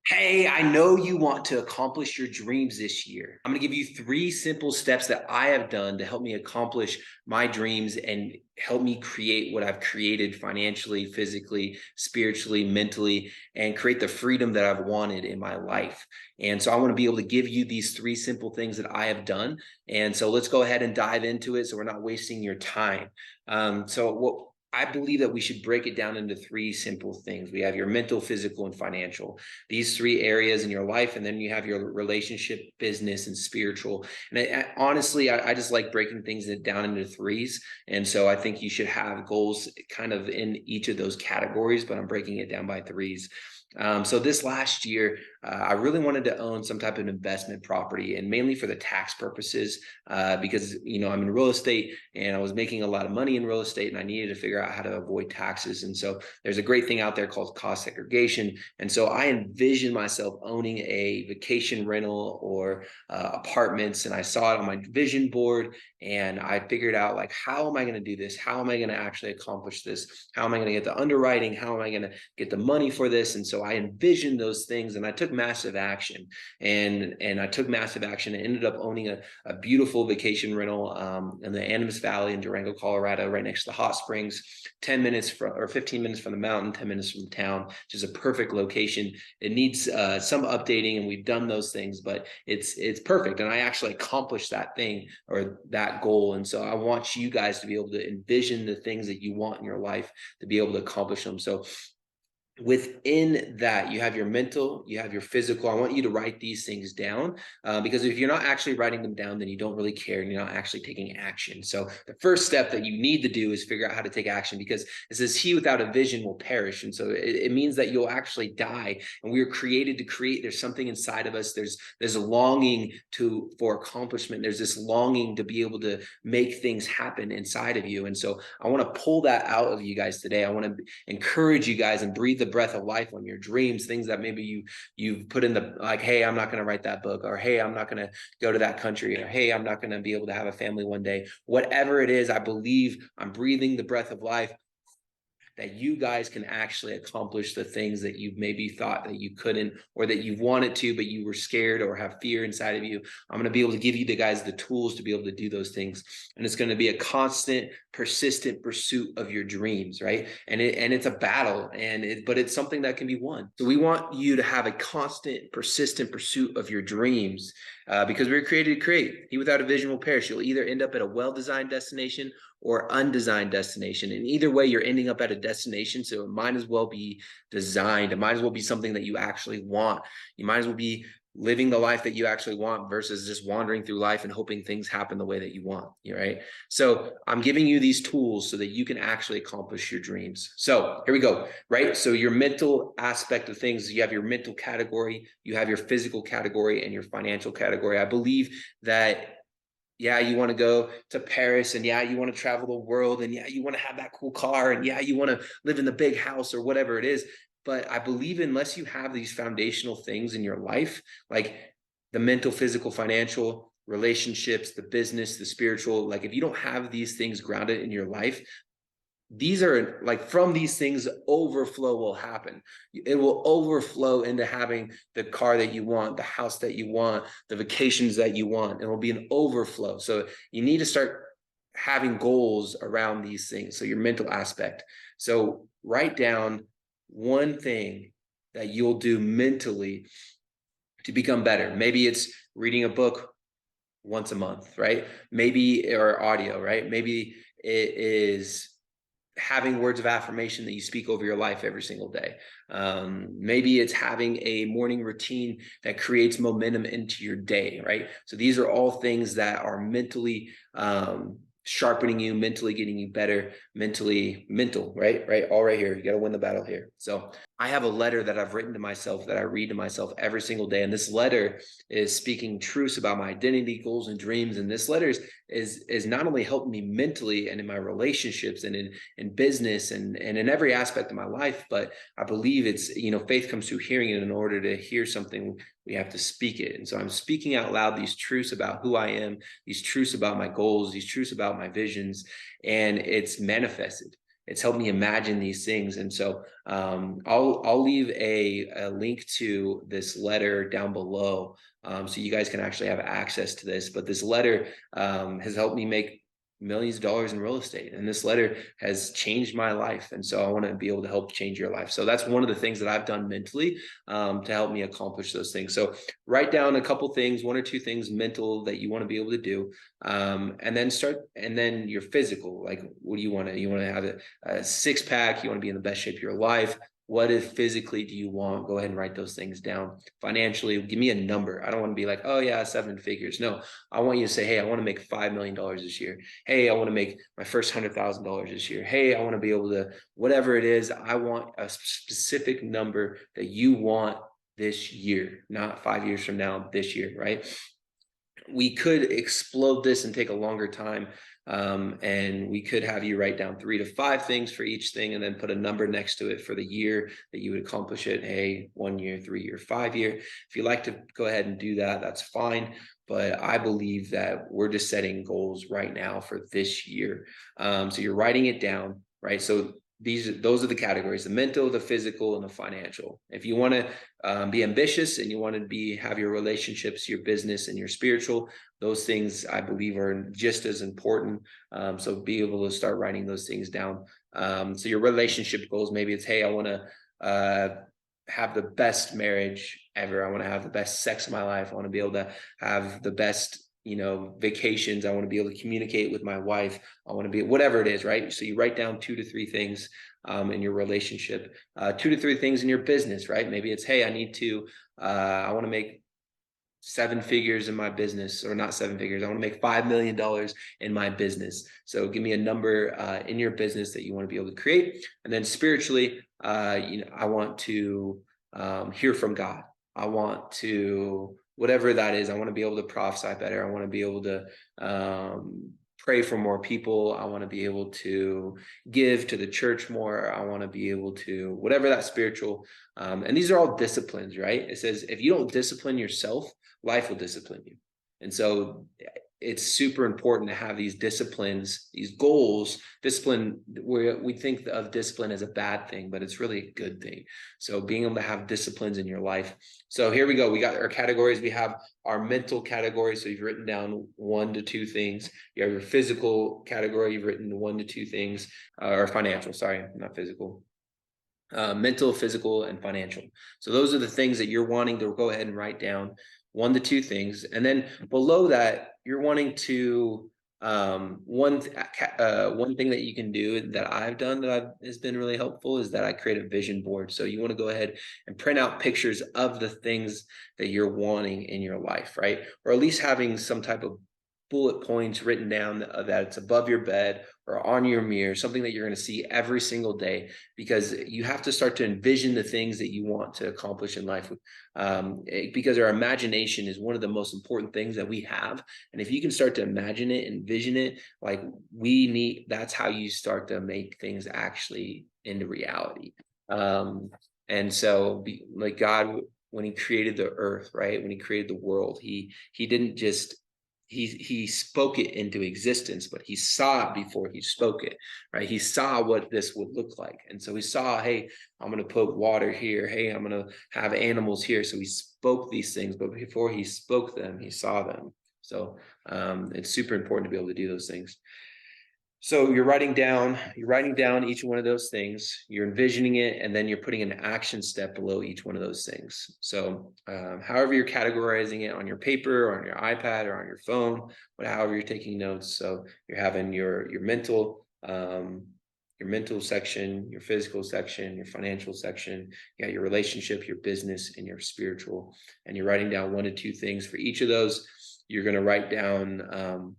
Hey, I know you want to accomplish your dreams this year. I'm going to give you three simple steps that I have done to help me accomplish my dreams and help me create what I've created financially, physically, spiritually, mentally, and create the freedom that I've wanted in my life. And so I want to be able to give you these three simple things that I have done. And so let's go ahead and dive into it so we're not wasting your time. So what I believe that we should break it down into three simple things. We have your mental, physical, and financial, these three areas in your life, and then you have your relationship, business, and spiritual. And honestly, I just like breaking things down into threes, and so I think you should have goals kind of in each of those categories, but I'm breaking it down by threes. So this last year, I really wanted to own some type of investment property, and mainly for the tax purposes, because I'm in real estate and I was making a lot of money in real estate, and I needed to figure out how to avoid taxes. And so there's a great thing out there called cost segregation. And so I envisioned myself owning a vacation rental or apartments, and I saw it on my vision board, and I figured out, like, how am I going to do this? How am I going to actually accomplish this? How am I going to get the underwriting? How am I going to get the money for this? And so I envisioned those things, and I took massive action. And I took massive action and ended up owning a beautiful vacation rental in the Animas Valley in Durango, Colorado, right next to the hot springs, 10 minutes from, or 15 minutes from the mountain, 10 minutes from town, which is a perfect location. It needs some updating, and we've done those things, but it's perfect. And I actually accomplished that thing or that goal. And so I want you guys to be able to envision the things that you want in your life to be able to accomplish them. So within that, you have your mental, you have your physical. I want you to write these things down, because if you're not actually writing them down, then you don't really care and you're not actually taking action. So the first step that you need to do is figure out how to take action, because it says he without a vision will perish. And so it means that you'll actually die, and we were created to create. There's something inside of us. There's a longing for accomplishment. There's this longing to be able to make things happen inside of you. And so I want to pull that out of you guys today. I want to encourage you guys and breathe the breath of life on your dreams, things that maybe you've put in the, like, hey, I'm not going to write that book, or hey, I'm not going to go to that country, or hey, I'm not going to be able to have a family one day. Whatever it is, I believe I'm breathing the breath of life that you guys can actually accomplish the things that you maybe thought that you couldn't, or that you wanted to, but you were scared or have fear inside of you. I'm going to be able to give you the guys the tools to be able to do those things. And it's going to be a constant, persistent pursuit of your dreams, right? And it's a battle, but it's something that can be won. So we want you to have a constant, persistent pursuit of your dreams, because we were created to create. He without a vision will perish. You'll either end up at a well-designed destination or undesigned destination. And either way, you're ending up at a destination. So it might as well be designed. It might as well be something that you actually want. You might as well be living the life that you actually want versus just wandering through life and hoping things happen the way that you want. Right? So I'm giving you these tools so that you can actually accomplish your dreams. So here we go. Right? So your mental aspect of things, you have your mental category, you have your physical category, and your financial category. I believe that, yeah, you want to go to Paris, and yeah, you want to travel the world, and yeah, you want to have that cool car, and yeah, you want to live in the big house or whatever it is. But I believe unless you have these foundational things in your life, like the mental, physical, financial, relationships, the business, the spiritual, like if you don't have these things grounded in your life, these are like, from these things, overflow will happen. It will overflow into having the car that you want, the house that you want, the vacations that you want. It will be an overflow. So you need to start having goals around these things. So your mental aspect. So write down one thing that you'll do mentally to become better. Maybe it's reading a book once a month, right? Maybe, or audio, right? Maybe it is having words of affirmation that you speak over your life every single day. Maybe it's having a morning routine that creates momentum into your day, right? So these are all things that are mentally sharpening you, mentally getting you better, mental, right? Right. All right here. You got to win the battle here. So I have a letter that I've written to myself that I read to myself every single day. And this letter is speaking truths about my identity, goals, and dreams. And this letter is not only helping me mentally and in my relationships and in business and in every aspect of my life, but I believe it's, faith comes through hearing it. In order to hear something, we have to speak it. And so I'm speaking out loud these truths about who I am, these truths about my goals, these truths about my visions, and it's manifested. it's helped me imagine these things. And so I'll leave a link to this letter down below, so you guys can actually have access to this. But this letter has helped me make millions of dollars in real estate, and this letter has changed my life, and so I want to be able to help change your life. So that's one of the things that I've done mentally to help me accomplish those things. So write down a couple things, one or two things mental that you want to be able to do, and then your physical. Like, what do you want to have a six-pack, you want to be in the best shape of your life. What if physically do you want? Go ahead and write those things down. Financially, give me a number. I don't want to be like, oh yeah, 7 figures. No, I want you to say, hey, I want to make $5 million this year. Hey, I want to make my first $100,000 this year. Hey, I want to be able to, whatever it is, I want a specific number that you want this year, not 5 years from now, this year, right? We could explode this and take a longer time. And we could have you write down 3 to 5 things for each thing and then put a number next to it for the year that you would accomplish it. Hey, 1 year, 3 year, 5 year. If you like to go ahead and do that, that's fine. But I believe that we're just setting goals right now for this year. So you're writing it down, right? So those are the categories: the mental, the physical, and the financial. If you want to be ambitious and you want to have your relationships, your business, and your spiritual, those things I believe are just as important. So be able to start writing those things down. So your relationship goals, maybe it's, hey, I want to have the best marriage ever. I want to have the best sex of my life. I want to be able to have the best vacations. I want to be able to communicate with my wife. I want to be, whatever it is, right? So you write down 2 to 3 things in your relationship, 2 to 3 things in your business, right? Maybe it's, hey, I want to make 7 figures in my business, or not 7 figures. I want to make $5 million in my business. So give me a number in your business that you want to be able to create. And then spiritually, I want to hear from God. I want to, whatever that is, I want to be able to prophesy better. I want to be able to pray for more people. I want to be able to give to the church more. I want to be able to, whatever that spiritual, and these are all disciplines, right? It says, if you don't discipline yourself, life will discipline you. And so it's super important to have these disciplines, these goals. Discipline, where we think of discipline as a bad thing, but it's really a good thing. So being able to have disciplines in your life. So here we go. We got our categories. We have our mental category. So you've written down 1 to 2 things. You have your physical category. You've written 1 to 2 things, or financial, sorry, not physical. Mental, physical, and financial. So those are the things that you're wanting to go ahead and write down, 1 to 2 things. And then below that, you're wanting to, one thing that you can do that I've done has been really helpful is that I create a vision board. So you want to go ahead and print out pictures of the things that you're wanting in your life, right? Or at least having some type of bullet points written down that it's above your bed or on your mirror, something that you're going to see every single day, because you have to start to envision the things that you want to accomplish in life. Because our imagination is one of the most important things that we have. And if you can start to imagine it, envision it, like that's how you start to make things actually into reality. And so like God, when he created the earth, right? When he created the world, he didn't just, he spoke it into existence, but he saw it before he spoke it, right? He saw what this would look like. And so he saw, hey, I'm going to put water here. Hey, I'm going to have animals here. So he spoke these things, but before he spoke them, he saw them. So it's super important to be able to do those things. So you're writing down each one of those things, you're envisioning it, and then you're putting an action step below each one of those things. So however you're categorizing it on your paper or on your iPad or on your phone, however you're taking notes. So you're having your mental section, your physical section, your financial section, you got your relationship, your business, and your spiritual. And you're writing down 1 to 2 things for each of those. You're going to write down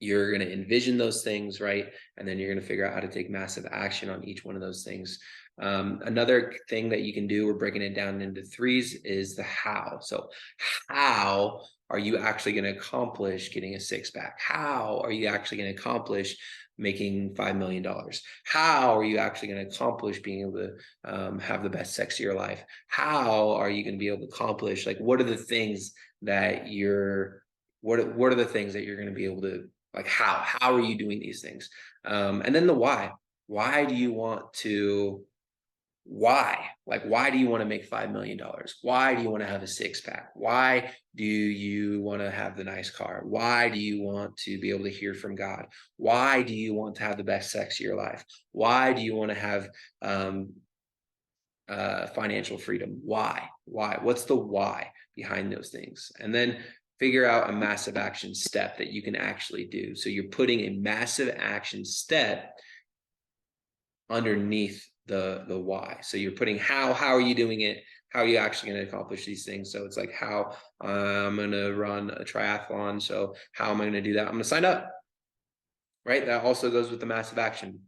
you're going to envision those things, right? And then you're going to figure out how to take massive action on each one of those things. Another thing that you can do, we're breaking it down into 3s, is the how. So how are you actually going to accomplish getting a 6-pack? How are you actually going to accomplish making $5 million? How are you actually going to accomplish being able to have the best sex of your life? How are you going to be able to accomplish, like, what are the things that what are the things that you're going to be able to, like, how are you doing these things? And then the why. Why do you want to why? Like, why do you want to make $5 million? Why do you want to have a six pack? Why do you want to have the nice car? Why do you want to be able to hear from God? Why do you want to have the best sex of your life? Why do you want to have um, financial freedom? Why? Why? What's the why behind those things? And then figure out a massive action step that you can actually do. So you're putting a massive action step underneath the why. So you're putting how are you doing it? How are you actually going to accomplish these things? So it's like how I'm going to run a triathlon. So how am I going to do that? I'm going to sign up, right? That also goes with the massive action.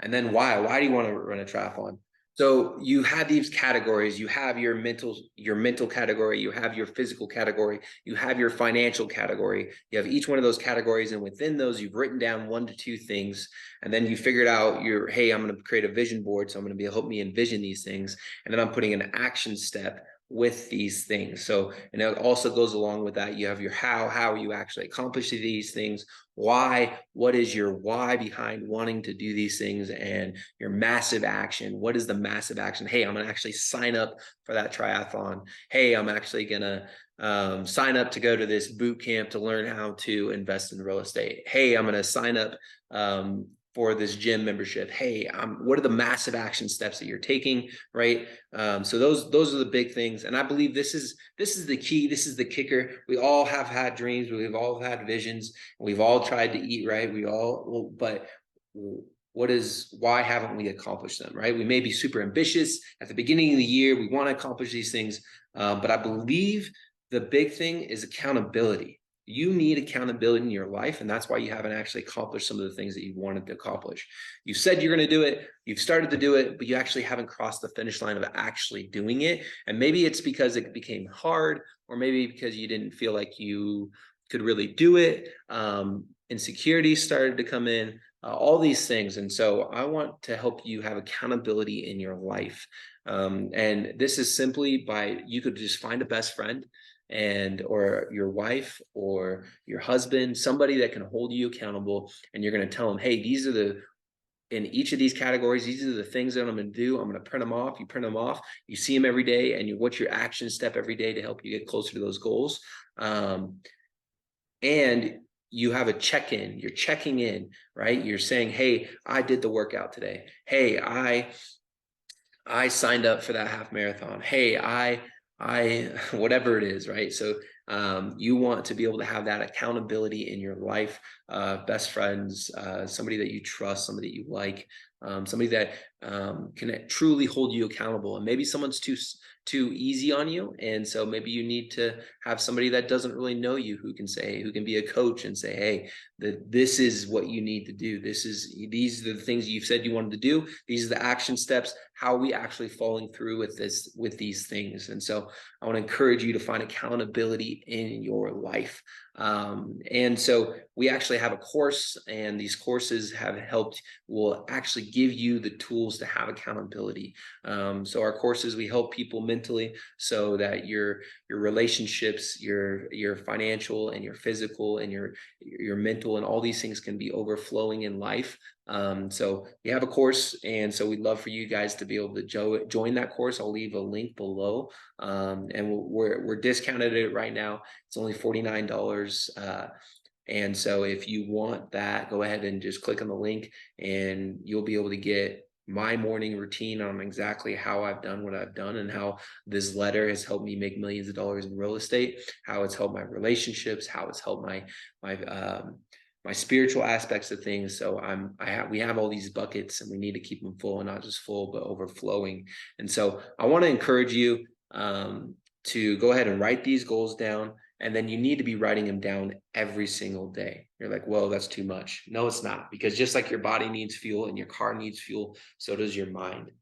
And then why? Why do you want to run a triathlon? So you have these categories. You have your mental category, you have your physical category, you have your financial category. You have each one of those categories, and within those, you've written down 1 to 2 things, and then you figured out hey, I'm going to create a vision board. So I'm going to help me envision these things, and then I'm putting an action step with these things. So, and it also goes along with that. You have your how are you actually accomplishing these things? Why? What is your why behind wanting to do these things? And your massive action. What is the massive action? Hey, I'm going to actually sign up for that triathlon. Hey, I'm actually going to sign up to go to this boot camp to learn how to invest in real estate. Hey, I'm going to sign up for this gym membership. Hey, what are the massive action steps that you're taking, right? So those are the big things, and I believe this is the key. This is the kicker. We all have had dreams. We've all had visions. We've all tried to eat right. But why haven't we accomplished them, right? We may be super ambitious at the beginning of the year. We want to accomplish these things, but I believe the big thing is accountability. You need accountability in your life, and that's why you haven't actually accomplished some of the things that you wanted to accomplish. You said you're going to do it, you've started to do it, but you actually haven't crossed the finish line of actually doing it. And maybe it's because it became hard, or maybe because you didn't feel like you could really do it. Insecurities started to come in, all these things. And so I want to help you have accountability in your life. And this is simply by, you could just find a best friend, or your wife or your husband, somebody that can hold you accountable, and you're going to tell them, hey, in each of these categories, these are the things that I'm going to do. I'm going to print them off. You print them off, you see them every day, and what's your action step every day to help you get closer to those goals. And you have a check-in. You're checking in, right? You're saying, hey, I did the workout today. Hey, I signed up for that half marathon. Hey, I whatever it is, right? So you want to be able to have that accountability in your life, best friends, somebody that you trust, somebody that you like, somebody that can truly hold you accountable. And maybe someone's too easy on you, and so maybe you need to have somebody that doesn't really know you, who can be a coach and say, hey, this is what you need to do. These are the things you've said you wanted to do. These are the action steps. How are we actually following through with these things? And so I want to encourage you to find accountability in your life. And so we actually have a course, and these courses will actually give you the tools to have accountability. So our courses, we help people mentally, so that your relationships, your financial and your physical and your mental and all these things can be overflowing in life. So we have a course, and so we'd love for you guys to be able to join that course. I'll leave a link below, and we're discounted it right now. It's only $49. And so if you want that, go ahead and just click on the link, and you'll be able to get my morning routine on exactly how I've done what I've done, and how this letter has helped me make millions of dollars in real estate, how it's helped my relationships, how it's helped my spiritual aspects of things. So we have all these buckets, and we need to keep them full, and not just full, but overflowing. And so I want to encourage you to go ahead and write these goals down. And then you need to be writing them down every single day. You're like, well, that's too much. No, it's not, because just like your body needs fuel and your car needs fuel, so does your mind,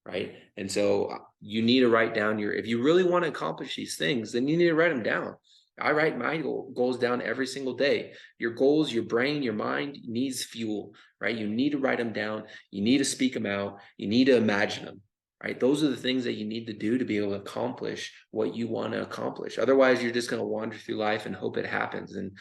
right? And so you need to write down if you really want to accomplish these things, then you need to write them down. I write my goals down every single day. Your goals, your brain, your mind needs fuel, right? You need to write them down. You need to speak them out. You need to imagine them, right? Those are the things that you need to do to be able to accomplish what you want to accomplish. Otherwise, you're just going to wander through life and hope it happens. And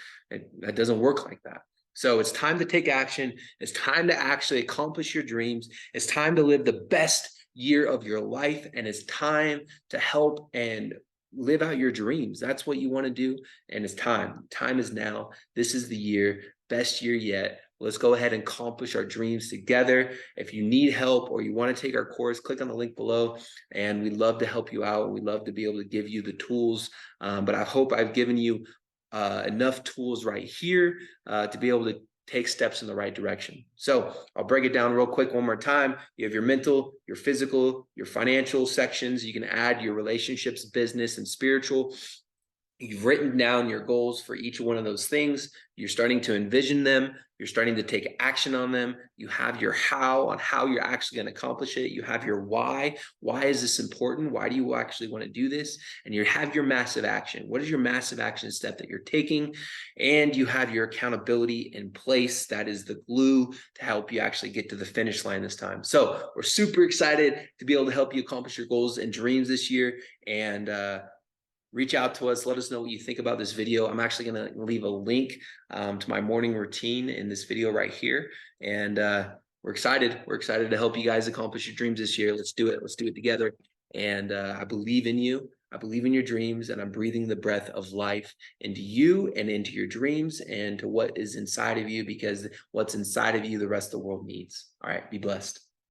that doesn't work like that. So it's time to take action. It's time to actually accomplish your dreams. It's time to live the best year of your life. And it's time to help and live out your dreams. That's what you want to do. And it's time. Time is now. This is the year, best year yet. Let's go ahead and accomplish our dreams together. If you need help or you want to take our course, click on the link below, and we'd love to help you out. We'd love to be able to give you the tools. But I hope I've given you enough tools right here to be able to take steps in the right direction. So I'll break it down real quick one more time. You have your mental, your physical, your financial sections. You can add your relationships, business, and spiritual. You've written down your goals for each one of those things. You're starting to envision them. You're starting to take action on them. You have your how on how you're actually going to accomplish it. You have your why. Why is this important? Why do you actually want to do this? And you have your massive action. What is your massive action step that you're taking? And you have your accountability in place. That is the glue to help you actually get to the finish line this time. So we're super excited to be able to help you accomplish your goals and dreams this year. And reach out to us. Let us know what you think about this video. I'm actually going to leave a link to my morning routine in this video right here. And we're excited. We're excited to help you guys accomplish your dreams this year. Let's do it. Let's do it together. And I believe in you. I believe in your dreams, and I'm breathing the breath of life into you and into your dreams and to what is inside of you, because what's inside of you, the rest of the world needs. All right. Be blessed.